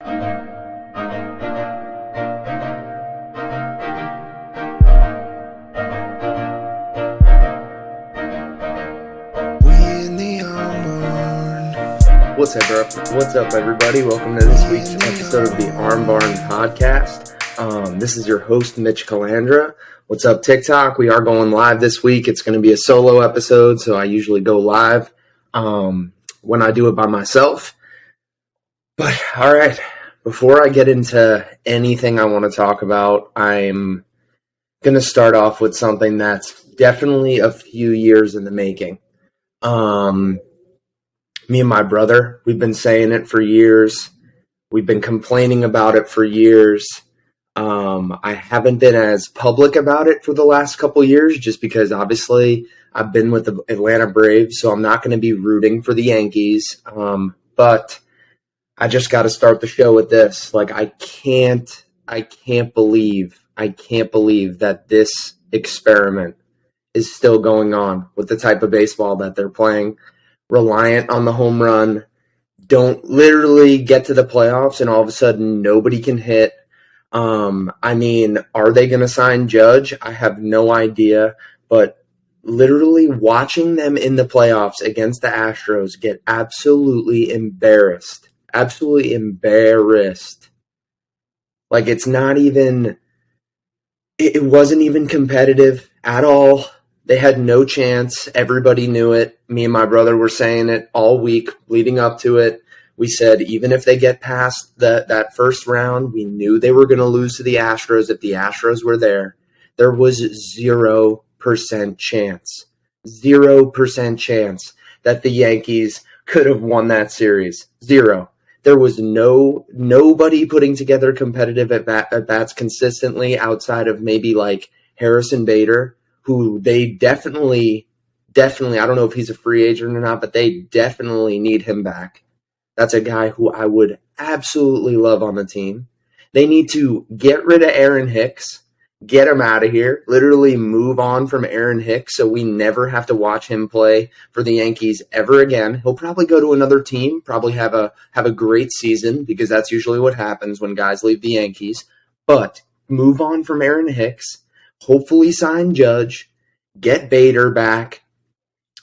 What's up, everybody? Welcome to this week's episode of the Arm Barn Podcast. This is your host, Mitch Calandra. What's up, TikTok? We are going live this week. It's going to be a solo episode, so I usually go live when I do it by myself. But, all right, before I get into anything I want to talk about, I'm going to start off with something that's definitely a few years in the making. Me and my brother, we've been saying it for years. We've been complaining about it for years. I haven't been as public about it for the last couple years just because obviously I've been with the Atlanta Braves, so I'm not going to be rooting for the Yankees. But I just got to start the show with this. Like, I can't believe that this experiment is still going on with the type of baseball that they're playing. Reliant on the home run, don't literally get to the playoffs and all of a sudden nobody can hit. Are they going to sign Judge? I have no idea, but literally watching them in the playoffs against the Astros get absolutely embarrassed. Absolutely embarrassed. Like, it wasn't even competitive at all. They had no chance. Everybody knew it. Me and my brother were saying it all week leading up to it. We said even if they get past that first round, we knew they were going to lose to the Astros if the Astros were there. There was 0% chance. 0% chance that the Yankees could have won that series. Zero. There was nobody putting together competitive at-bats consistently outside of maybe like Harrison Bader, who they definitely, I don't know if he's a free agent or not, but they definitely need him back. That's a guy who I would absolutely love on the team. They need to get rid of Aaron Hicks, get him out of here, literally move on from Aaron Hicks so we never have to watch him play for the Yankees ever again. He'll probably go to another team, probably have a great season because that's usually what happens when guys leave the Yankees. But move on from Aaron Hicks. Hopefully sign Judge, get Bader back,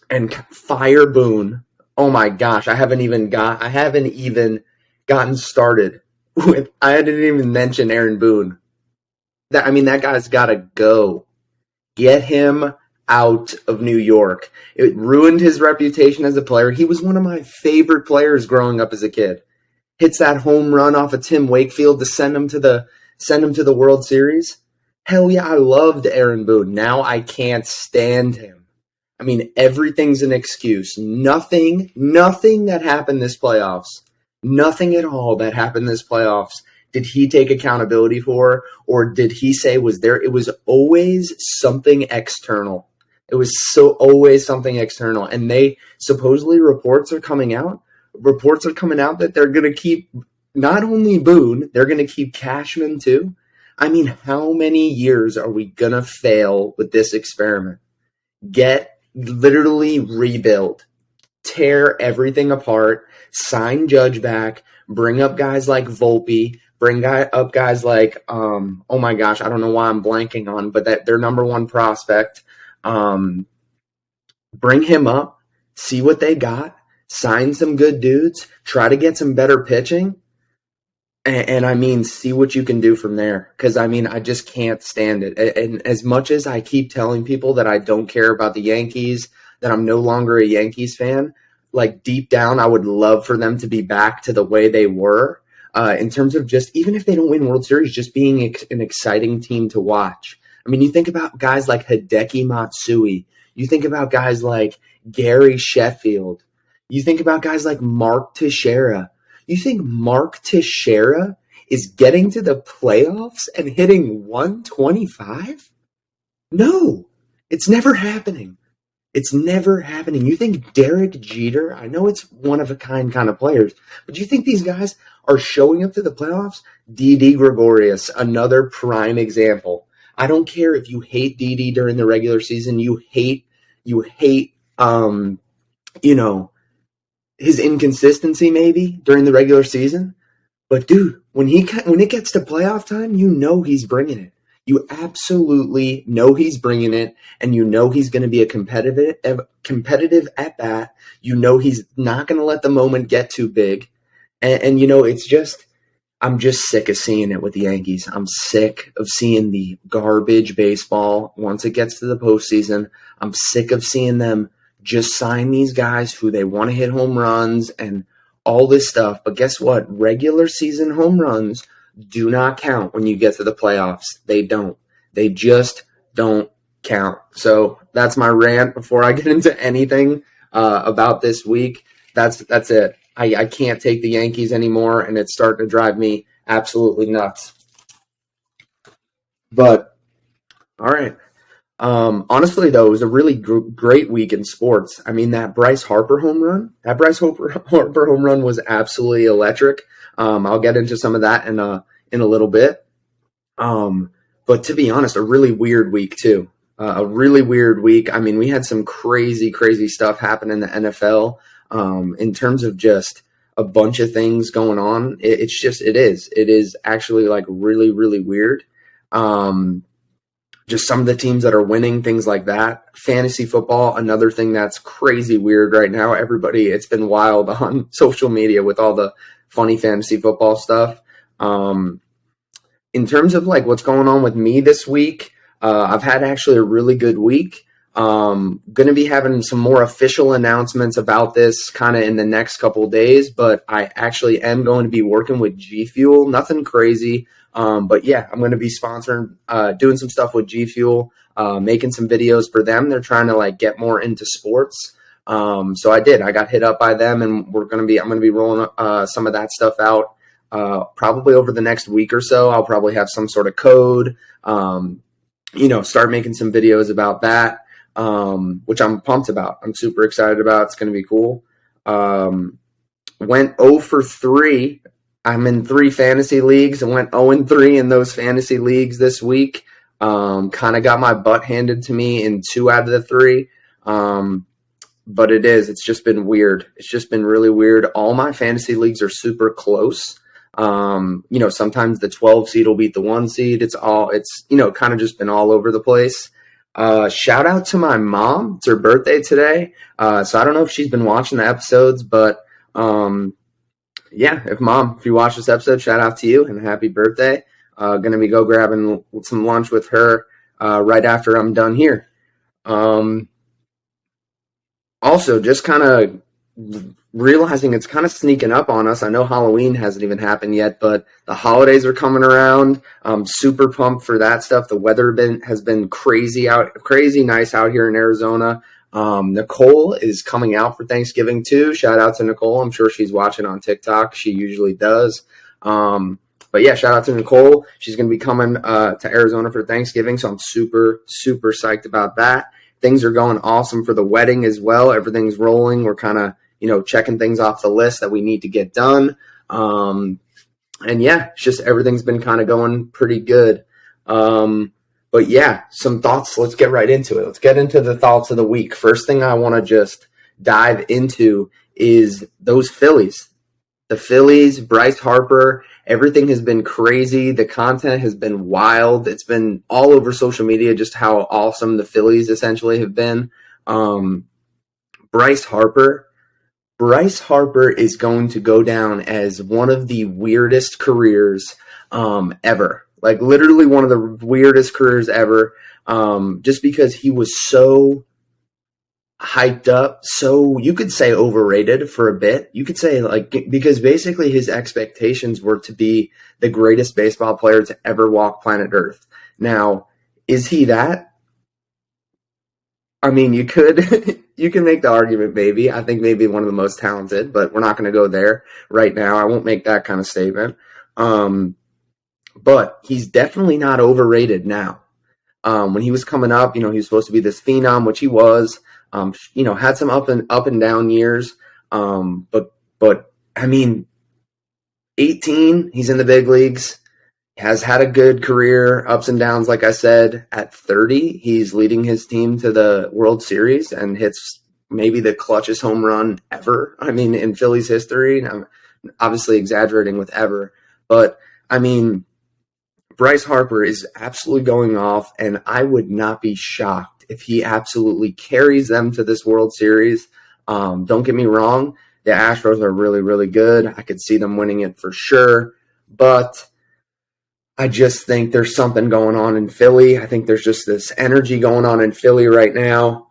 and fire Boone. Oh my gosh, I haven't even gotten started with. I didn't even mention Aaron Boone. That guy's got to go. Get him out of New York. It ruined his reputation as a player. He was one of my favorite players growing up as a kid. Hits that home run off of Tim Wakefield to send him to the World Series. Hell yeah, I loved Aaron Boone. Now I can't stand him. Everything's an excuse. Nothing that happened this playoffs, nothing at all that happened this playoffs did he take accountability for, or did he say was there? It was always something external. It was always something external. And supposedly reports are coming out that they're going to keep not only Boone, they're going to keep Cashman too. How many years are we going to fail with this experiment? Literally rebuild. Tear everything apart. Sign Judge back. Bring up guys like Volpe. Bring up guys like, oh my gosh, I don't know why I'm blanking on, but that their number one prospect. Bring him up. See what they got. Sign some good dudes. Try to get some better pitching. And see what you can do from there. Because, I just can't stand it. And as much as I keep telling people that I don't care about the Yankees, that I'm no longer a Yankees fan, like deep down, I would love for them to be back to the way they were. In terms of just, even if they don't win World Series, just being an exciting team to watch. You think about guys like Hideki Matsui. You think about guys like Gary Sheffield. You think about guys like Mark Teixeira. You think Mark Teixeira is getting to the playoffs and hitting 125? No, it's never happening. It's never happening. You think Derek Jeter, I know it's one-of-a-kind kind of players, but you think these guys are showing up to the playoffs? Didi Gregorius, another prime example. I don't care if you hate Didi during the regular season. You hate his inconsistency maybe during the regular season. But dude, when it gets to playoff time, you know he's bringing it. You absolutely know he's bringing it, and you know he's going to be a competitive at bat. You know he's not going to let the moment get too big, and you know it's just I'm just sick of seeing it with the Yankees. I'm sick of seeing the garbage baseball once it gets to the postseason. I'm sick of seeing them just sign these guys who they want to hit home runs and all this stuff. But guess what? Regular season home runs do not count when you get to the playoffs. They don't. They just don't count. So that's my rant before I get into anything about this week. That's it. I can't take the Yankees anymore, and it's starting to drive me absolutely nuts. But, all right. Honestly, though, it was a really great week in sports. I mean, that Bryce Harper home run was absolutely electric. I'll get into some of that in a little bit. But to be honest, a really weird week, too. A really weird week. I mean, we had some crazy, crazy stuff happen in the NFL. In terms of just a bunch of things going on. It is actually like really, really weird. Just some of the teams that are winning, things like that. Fantasy football, another thing that's crazy weird right now. It's been wild on social media with all the funny fantasy football stuff. In terms of like what's going on with me this week, I've had actually a really good week. Going to be having some more official announcements about this kind of in the next couple of days, but I actually am going to be working with G Fuel. Nothing crazy. But yeah, I'm going to be sponsoring, doing some stuff with G Fuel, making some videos for them. They're trying to like get more into sports. So I got hit up by them, and I'm going to be rolling, some of that stuff out, probably over the next week or so. I'll probably have some sort of code, start making some videos about that. Which I'm pumped about. I'm super excited about. It's going to be cool. Went 0 for 3. I'm in 3 fantasy leagues and went 0 and 3 in those fantasy leagues this week. Kind of got my butt handed to me in 2 out of the 3. But it's just been weird. It's just been really weird. All my fantasy leagues are super close. Sometimes the 12 seed will beat the 1 seed. It's kind of just been all over the place. Shout out to my mom. It's her birthday today. So I don't know if she's been watching the episodes, but if you watch this episode, shout out to you and happy birthday. Gonna be go grabbing some lunch with her right after I'm done here. Also, just kind of realizing it's kind of sneaking up on us. I know Halloween hasn't even happened yet, but the holidays are coming around. I'm super pumped for that stuff. The weather has been crazy nice out here in Arizona. Nicole is coming out for Thanksgiving too. Shout out to Nicole. I'm sure she's watching on TikTok. She usually does. But yeah, shout out to Nicole. She's going to be coming to Arizona for Thanksgiving, so I'm super, super psyched about that. Things are going awesome for the wedding as well. Everything's rolling. We're kind of checking things off the list that we need to get done. And yeah, it's just everything's been kind of going pretty good. But yeah, some thoughts. Let's get right into it. Let's get into the thoughts of the week. First thing I want to just dive into is those Phillies. The Phillies, Bryce Harper, everything has been crazy. The content has been wild. It's been all over social media just how awesome the Phillies essentially have been. Bryce Harper is going to go down as one of the weirdest careers ever. Like literally one of the weirdest careers ever. Just because he was so hyped up, so you could say overrated for a bit. You could say because basically his expectations were to be the greatest baseball player to ever walk planet Earth. Now, is he that? I mean, you could you can make the argument maybe. I think maybe one of the most talented, but we're not going to go there right now. I won't make that kind of statement. But he's definitely not overrated now. When he was coming up, he was supposed to be this phenom, which he was. Had some up and down years. But I mean, 18, he's in the big leagues, has had a good career, ups and downs. Like I said, at 30, he's leading his team to the World Series and hits maybe the clutchest home run ever. I mean, in Phillies history. And I'm obviously exaggerating with ever. But I mean, Bryce Harper is absolutely going off, and I would not be shocked if he absolutely carries them to this World Series. Don't get me wrong, the Astros are really, really good. I could see them winning it for sure, but I just think there's something going on in Philly. I think there's just this energy going on in Philly right now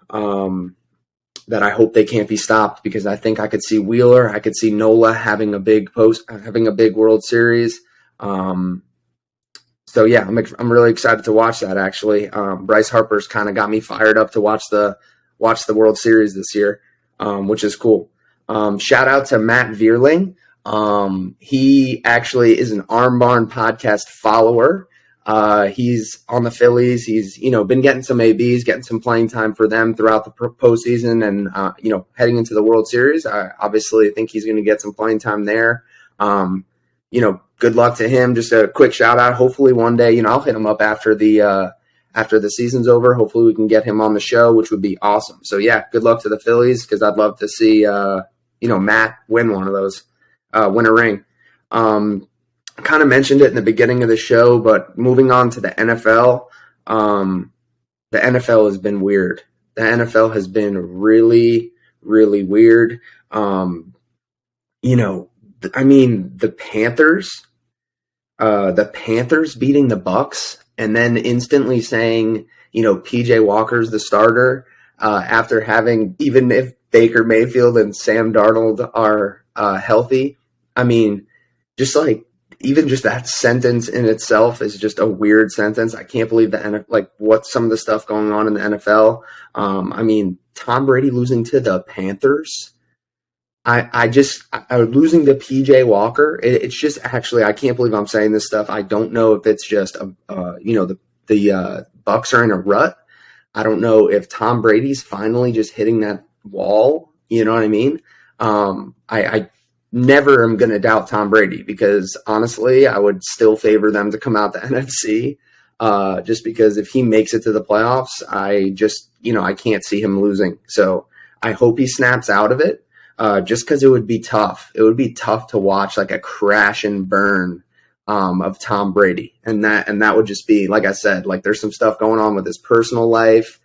that I hope they can't be stopped, because I think I could see Wheeler, I could see Nola having a big World Series. So yeah, I'm really excited to watch that. Actually, Bryce Harper's kind of got me fired up to watch the World Series this year, which is cool. Shout out to Matt Vierling. He actually is an Arm Barn podcast follower. He's on the Phillies. He's been getting some ABs, getting some playing time for them throughout the postseason, and heading into the World Series. I obviously think he's going to get some playing time there. Good luck to him. Just a quick shout out. Hopefully one day, I'll hit him up after the season's over. Hopefully we can get him on the show, which would be awesome. So yeah, good luck to the Phillies, because I'd love to see, Matt win one of those, win a ring. Kind of mentioned it in the beginning of the show, but moving on to the NFL, the NFL has been weird. The NFL has been really, really weird. The Panthers beating the Bucks and then instantly saying, PJ Walker's the starter, after having, even if Baker Mayfield and Sam Darnold are healthy. I mean, just like, even just that sentence in itself is just a weird sentence. I can't believe what some of the stuff going on in the NFL. Tom Brady losing to the Panthers. I losing to PJ Walker. It's just, actually, I can't believe I'm saying this stuff. I don't know if it's just, the Bucks are in a rut. I don't know if Tom Brady's finally just hitting that wall. You know what I mean? I never am going to doubt Tom Brady, because honestly, I would still favor them to come out the NFC, just because if he makes it to the playoffs, I can't see him losing. So I hope he snaps out of it, just because it would be tough. It would be tough to watch, like a crash and burn of Tom Brady. And that would just be, like I said, like there's some stuff going on with his personal life.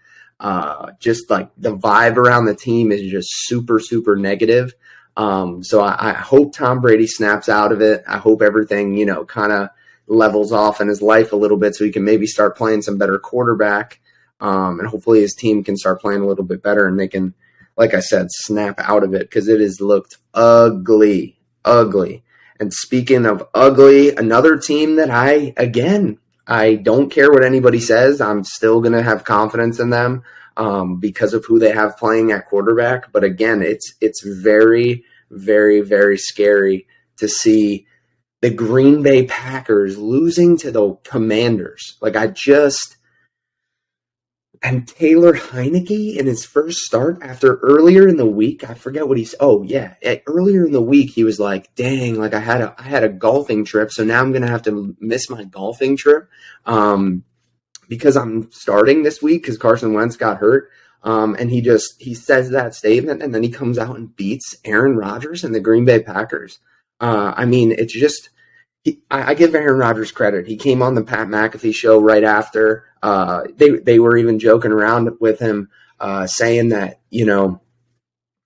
Just like the vibe around the team is just super, super negative. So I hope Tom Brady snaps out of it. I hope everything, kind of levels off in his life a little bit, so he can maybe start playing some better quarterback. And hopefully his team can start playing a little bit better, and they can, like I said, snap out of it, because it has looked ugly. And speaking of ugly, another team that I don't care what anybody says. I'm still going to have confidence in them, because of who they have playing at quarterback. But again, it's very, very, very scary to see the Green Bay Packers losing to the Commanders. And Taylor Heineke in his first start after earlier in the week, I forget what earlier in the week he was like, dang, like I had a golfing trip, so now I'm going to have to miss my golfing trip. Because I'm starting this week because Carson Wentz got hurt. And he says that statement, and then he comes out and beats Aaron Rodgers and the Green Bay Packers. It's just, I give Aaron Rodgers credit. He came on the Pat McAfee show right after. They were even joking around with him, saying that,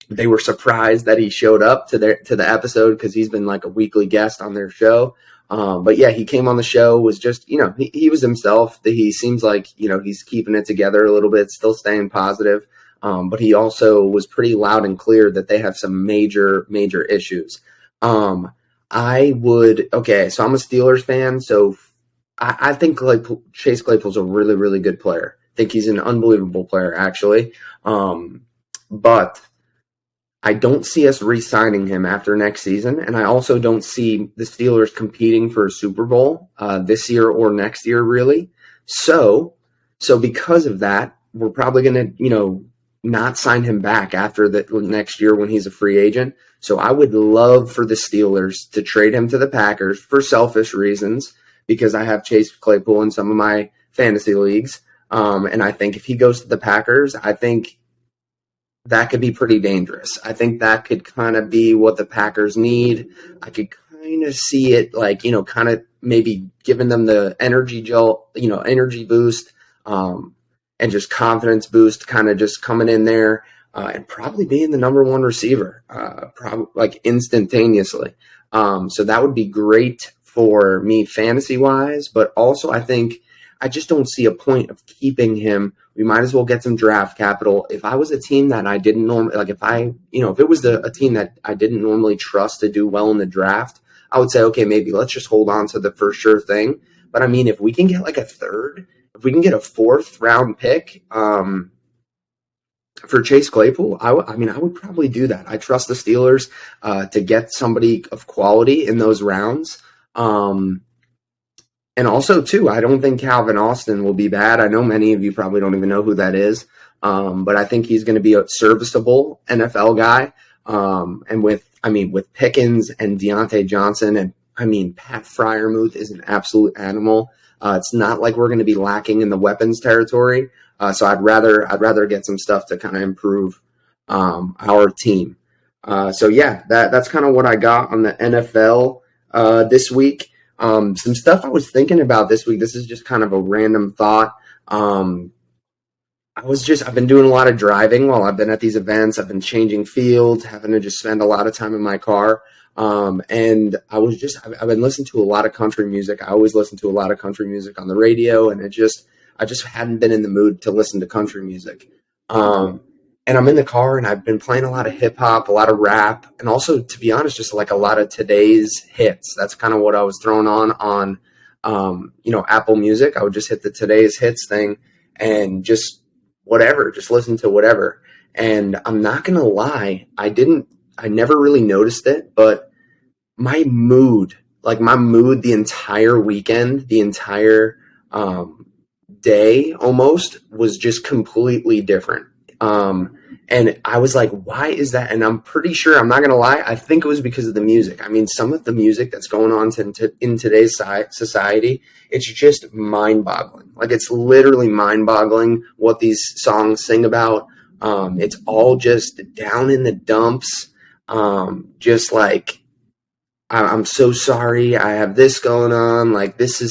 they were surprised that he showed up to the episode, because he's been like a weekly guest on their show. But yeah, he came on the show, was just, he was himself. He seems like, he's keeping it together a little bit, still staying positive. But he also was pretty loud and clear that they have some major, major issues. So I'm a Steelers fan. So I think like Chase Claypool's a really, really good player. I think he's an unbelievable player, actually. But I don't see us re-signing him after next season, and I also don't see the Steelers competing for a Super Bowl this year or next year, really. So because of that, we're probably going to, not sign him back after the next year when he's a free agent. So I would love for the Steelers to trade him to the Packers for selfish reasons, because I have Chase Claypool in some of my fantasy leagues. And I think if he goes to the Packers, I think that could be pretty dangerous. I think that could kind of be what the Packers need. I could kind of see it like, kind of maybe giving them the energy jolt, energy boost, and just confidence boost, kind of just coming in there, and probably being the number one receiver, probably like instantaneously. So that would be great for me fantasy wise, but also I think I just don't see a point of keeping him. We might as well get some draft capital. If I was a team that I didn't normally, like if it was a team that I didn't normally trust to do well in the draft, I would say, okay, maybe let's just hold on to the for sure thing. But I mean, if we can get like a third, if we can get a fourth round pick, for Chase Claypool, I mean, I would probably do that. I trust the Steelers to get somebody of quality in those rounds. And also, too, I don't think Calvin Austin will be bad. I know many of you probably don't even know who that is, but I think he's going to be a serviceable NFL guy. And with Pickens and Deontay Johnson, and I mean, Pat Freiermuth is an absolute animal. It's not like we're going to be lacking in the weapons territory. So I'd rather get some stuff to kind of improve our team. So yeah, that's kind of what I got on the NFL this week. Some stuff I was thinking about this week. This is just kind of a random thought. I've been doing a lot of driving while I've been at these events. I've been changing fields, having to just spend a lot of time in my car. And I've been listening to a lot of country music. I always listen to a lot of country music on the radio, and I just hadn't been in the mood to listen to country music. And I'm in the car, and I've been playing a lot of hip hop, a lot of rap, and also, to be honest, just like a lot of today's hits. That's kind of what I was throwing on Apple Music. I would just hit the today's hits thing and just whatever, just listen to whatever. And I'm not going to lie, I never really noticed it, but my mood the entire weekend, the entire day almost was just completely different. And I was like, why is that? And I'm pretty sure, I'm not going to lie, I think it was because of the music. I mean, some of the music that's going on in today's society, it's just mind-boggling. Like, it's literally mind-boggling what these songs sing about. It's all just down in the dumps. Just like, I'm so sorry, I have this going on. Like, this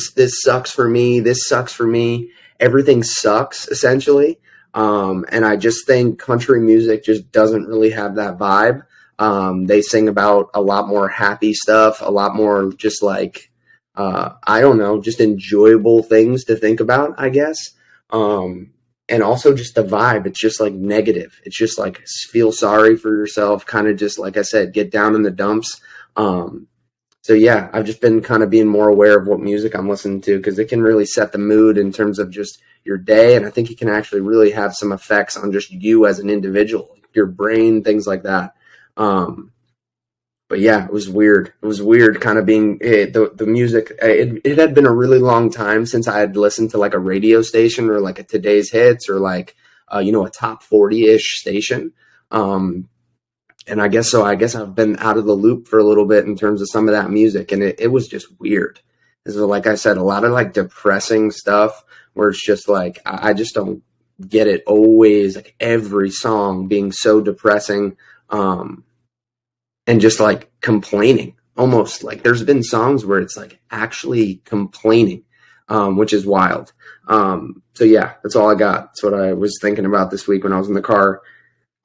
sucks for me. This sucks for me. Everything sucks, essentially. And I just think country music just doesn't really have that vibe. They sing about a lot more happy stuff, a lot more just like, I don't know, just enjoyable things to think about, I guess. And also just the vibe. It's just like negative. It's just like feel sorry for yourself, kind of just, like I said, get down in the dumps. So yeah, I've just been kind of being more aware of what music I'm listening to, because it can really set the mood in terms of just your day. And I think it can actually really have some effects on just you as an individual, your brain, things like that. But yeah, it was weird. It was weird kind of being the music. It had been a really long time since I had listened to like a radio station or like a today's hits or like, a top 40-ish station. And I guess I've been out of the loop for a little bit in terms of some of that music. And it was just weird. So like I said, a lot of like depressing stuff where it's just like, I just don't get it always, like every song being so depressing, and just like complaining, almost like there's been songs where it's like actually complaining, which is wild. So yeah, that's all I got. That's what I was thinking about this week when I was in the car,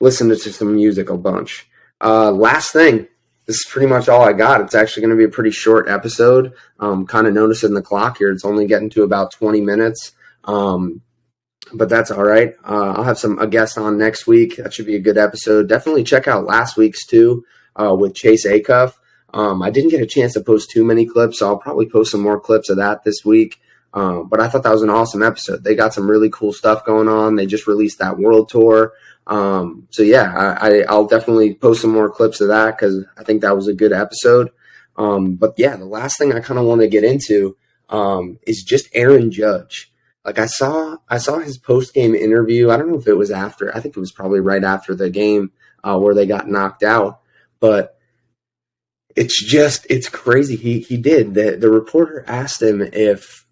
listening to some music a bunch. Last thing, this is pretty much all I got. It's actually going to be a pretty short episode. Kind of noticing the clock here. It's only getting to about 20 minutes. But that's all right. I'll have a guest on next week. That should be a good episode. Definitely check out last week's too, with Chase Acuff. I didn't get a chance to post too many clips, so I'll probably post some more clips of that this week. But I thought that was an awesome episode. They got some really cool stuff going on. They just released that world tour. So yeah, I'll definitely post some more clips of that because I think that was a good episode. But yeah, the last thing I kind of want to get into is just Aaron Judge. Like I saw his post-game interview. I don't know if it was after. I think it was probably right after the game where they got knocked out. But it's crazy. He did. The reporter asked him if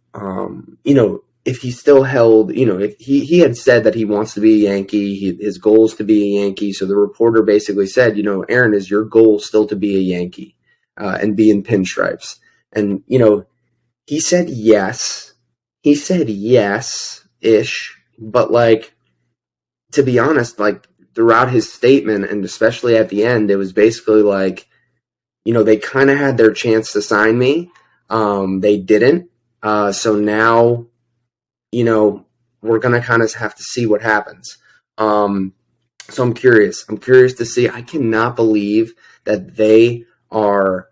if he still held, if he had said that he wants to be a Yankee, his goal is to be a Yankee. So the reporter basically said, Aaron, is your goal still to be a Yankee? and be in pinstripes. And, he said yes. He said yes-ish. But, to be honest, throughout his statement, and especially at the end, it was basically they kind of had their chance to sign me. They didn't. So now, we're going to kind of have to see what happens. So I'm curious. I'm curious to see. I cannot believe that they are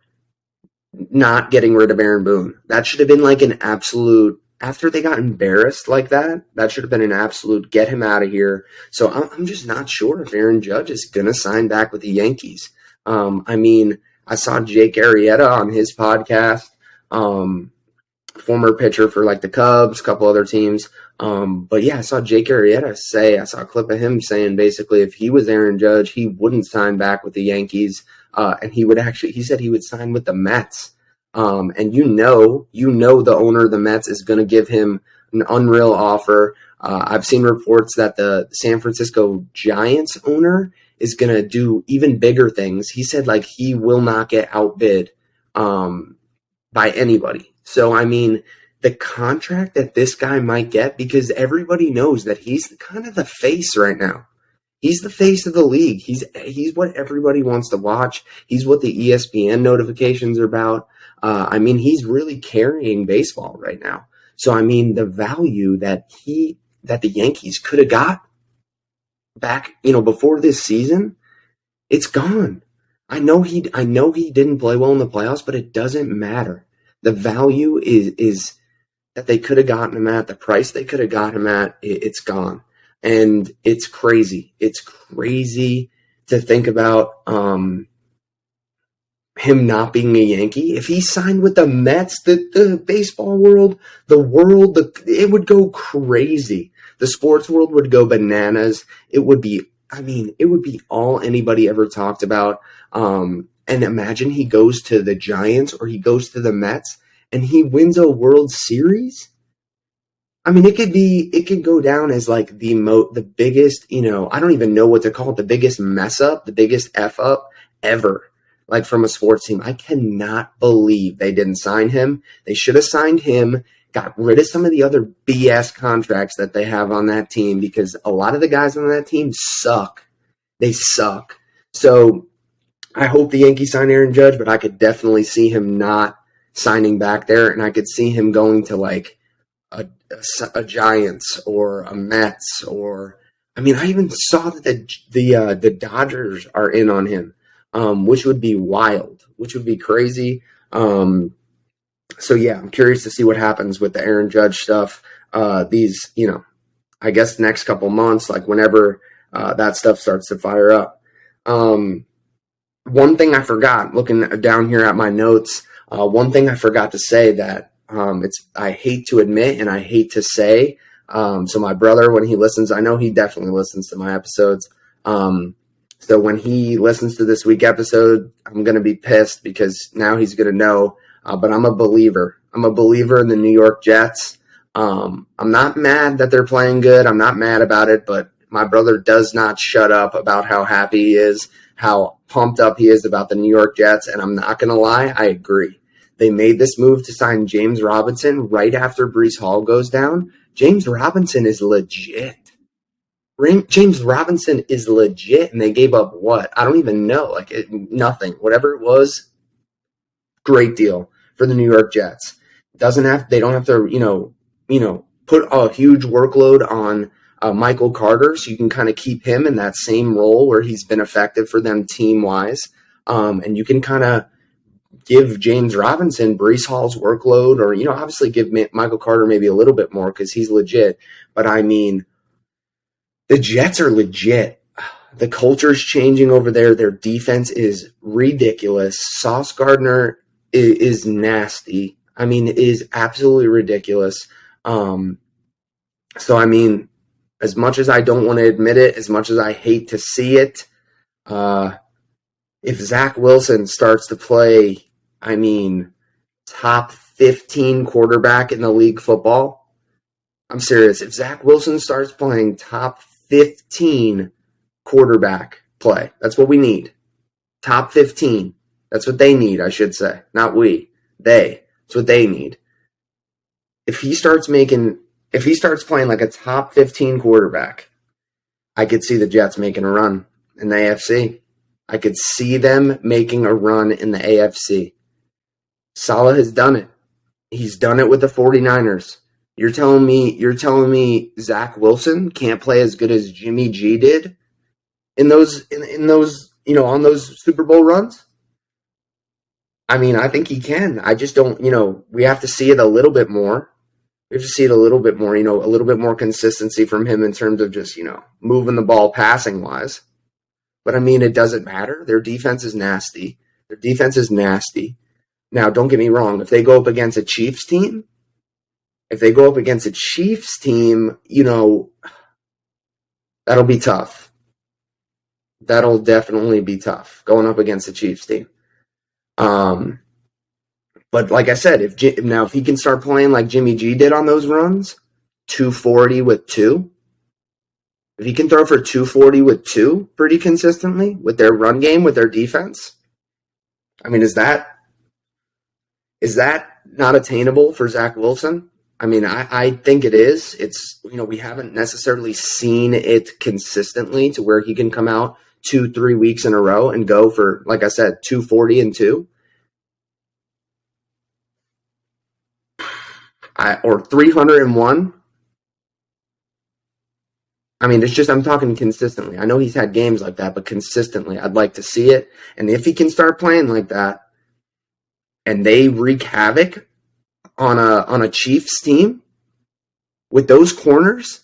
not getting rid of Aaron Boone. That should have been an absolute, after they got embarrassed like that, that should have been an absolute get him out of here. So I'm just not sure if Aaron Judge is going to sign back with the Yankees. I saw Jake Arrieta on his podcast, former pitcher for the Cubs, a couple other teams. But yeah, I saw Jake Arrieta I saw a clip of him saying basically if he was Aaron Judge, he wouldn't sign back with the Yankees. And he said he would sign with the Mets. And the owner of the Mets is going to give him an unreal offer. I've seen reports that the San Francisco Giants owner is going to do even bigger things. He said he will not get outbid, by anybody. So, the contract that this guy might get, because everybody knows that he's kind of the face right now. He's the face of the league. He's what everybody wants to watch. He's what the ESPN notifications are about. He's really carrying baseball right now. So, the value that the Yankees could have got back, before this season, it's gone. I know he didn't play well in the playoffs, but it doesn't matter. The value is that they could have gotten him at, the price they could have got him at, it's gone. And it's crazy. It's crazy to think about him not being a Yankee. If he signed with the Mets, the baseball world, it would go crazy. The sports world would go bananas. It would be all anybody ever talked about. And imagine he goes to the Giants or he goes to the Mets and he wins a World Series. It could go down as the biggest, I don't even know what to call it, the biggest mess up, the biggest F up ever, from a sports team. I cannot believe they didn't sign him. They should have signed him, got rid of some of the other BS contracts that they have on that team, because a lot of the guys on that team suck. They suck. So I hope the Yankees sign Aaron Judge, but I could definitely see him not signing back there, and I could see him going to a Giants or a Mets, or I even saw that the Dodgers are in on him, which would be wild, which would be crazy. So yeah, I'm curious to see what happens with the Aaron Judge stuff. I guess next couple months, whenever that stuff starts to fire up. One thing I forgot, looking down here at my notes, one thing I forgot to say that I hate to admit and I hate to say. So my brother, when he listens, I know he definitely listens to my episodes. So when he listens to this week episode, I'm going to be pissed because now he's going to know. But I'm a believer. I'm a believer in the New York Jets. I'm not mad that they're playing good. I'm not mad about it, but my brother does not shut up about how happy he is, how pumped up he is about the New York Jets. And I'm not going to lie, I agree. They made this move to sign James Robinson right after Breece Hall goes down. James Robinson is legit. James Robinson is legit, and they gave up what? I don't even know. Nothing. Whatever it was, great deal for the New York Jets. They don't have to, put a huge workload on Michael Carter, so you can kind of keep him in that same role where he's been effective for them team-wise. And you can kind of give James Robinson Breece Hall's workload, or, obviously give Michael Carter maybe a little bit more because he's legit. But, the Jets are legit. The culture's changing over there. Their defense is ridiculous. Sauce Gardner is nasty. It is absolutely ridiculous. So, as much as I don't want to admit it, as much as I hate to see it, if Zach Wilson starts to play, top 15 quarterback in the league football, I'm serious. If Zach Wilson starts playing top 15 quarterback play, that's what we need. Top 15. That's what they need, I should say. Not we. They. That's what they need. If he starts playing like a top 15 quarterback, I could see the Jets making a run in the AFC. I could see them making a run in the AFC. Saleh has done it. He's done it with the 49ers. You're telling me Zach Wilson can't play as good as Jimmy G did in those on those Super Bowl runs? I mean, I think he can. I just don't, we have to see it a little bit more. We have to see it a little bit more, a little bit more consistency from him in terms of just, moving the ball passing wise. But I mean, it doesn't matter. Their defense is nasty. Now, don't get me wrong. If they go up against a Chiefs team, that'll be tough. That'll definitely be tough going up against the Chiefs team. But like I said, if he can start playing like Jimmy G did on those runs, 240 with 2, if he can throw for 240 with 2 pretty consistently with their run game, with their defense, I mean, is that not attainable for Zach Wilson? I mean, I think it is. It's, we haven't necessarily seen it consistently to where he can come out 2-3 weeks in a row and go for, like I said, 240 and 2. Or 301. I mean, it's just, I'm talking consistently. I know he's had games like that, but consistently, I'd like to see it. And if he can start playing like that, and they wreak havoc on a Chiefs team with those corners,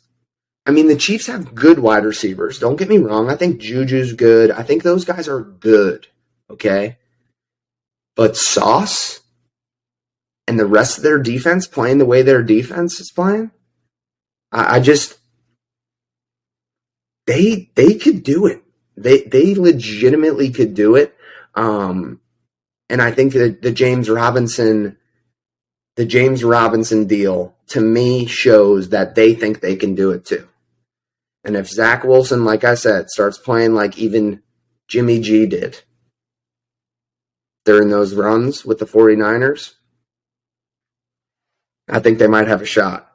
I mean, the Chiefs have good wide receivers. Don't get me wrong. I think Juju's good. I think those guys are good, okay? But Sauce and the rest of their defense playing the way their defense is playing, they could do it. They legitimately could do it. And I think that the James Robinson deal to me shows that they think they can do it too. And if Zach Wilson, like I said, starts playing like even Jimmy G did during those runs with the 49ers, I think they might have a shot.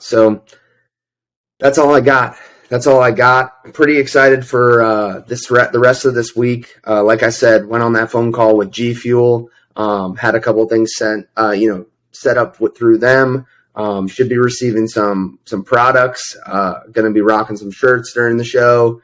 So that's all I got. I'm pretty excited for the rest of this week. Like I said, went on that phone call with G Fuel. Had a couple of things set up through them. Should be receiving some products. Going to be rocking some shirts during the show.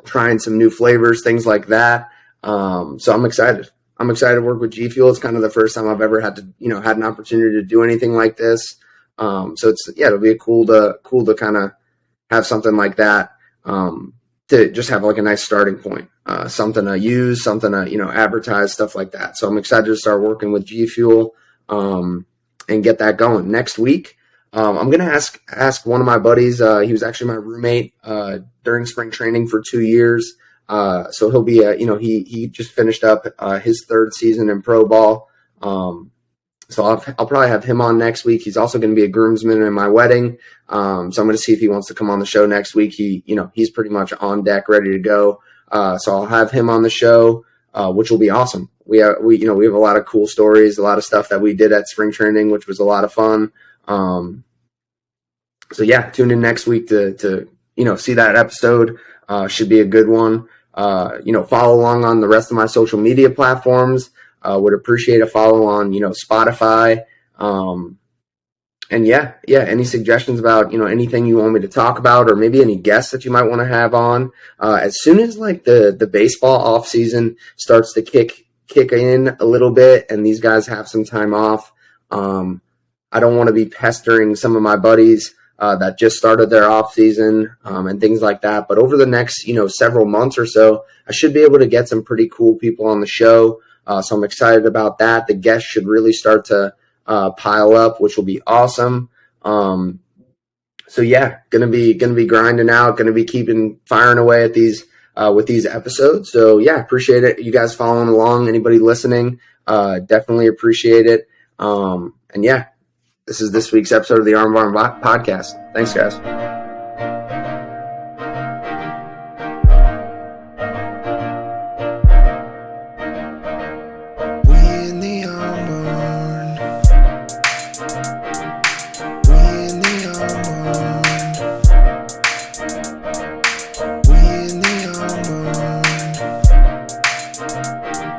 Trying some new flavors, things like that. So I'm excited. I'm excited to work with G Fuel. It's kind of the first time I've ever had an opportunity to do anything like this. So it'll be cool to kind of have something like that, to just have like a nice starting point, something to use, something to, advertise, stuff like that. So I'm excited to start working with G Fuel, and get that going next week. I'm going to ask one of my buddies. He was actually my roommate, during spring training for 2 years. So he'll be, he just finished up, his third season in pro ball. So I'll probably have him on next week. He's also going to be a groomsman in my wedding. So I'm going to see if he wants to come on the show next week. He's pretty much on deck, ready to go. So I'll have him on the show, which will be awesome. We have a lot of cool stories, a lot of stuff that we did at spring training, which was a lot of fun. So yeah, tune in next week to see that episode. Should be a good one. Follow along on the rest of my social media platforms. Would appreciate a follow on, Spotify. And any suggestions about, anything you want me to talk about, or maybe any guests that you might want to have on. As soon as like the baseball off season starts to kick in a little bit and these guys have some time off, I don't want to be pestering some of my buddies that just started their off season, and things like that. But over the next, several months or so, I should be able to get some pretty cool people on the show. So I'm excited about that. The guests should really start to pile up, which will be awesome. So yeah, gonna be grinding out, gonna be firing away at these with these episodes. So yeah, appreciate it. You guys following along, anybody listening, definitely appreciate it. And yeah, this is this week's episode of the Arm Barn Podcast. Thanks, guys.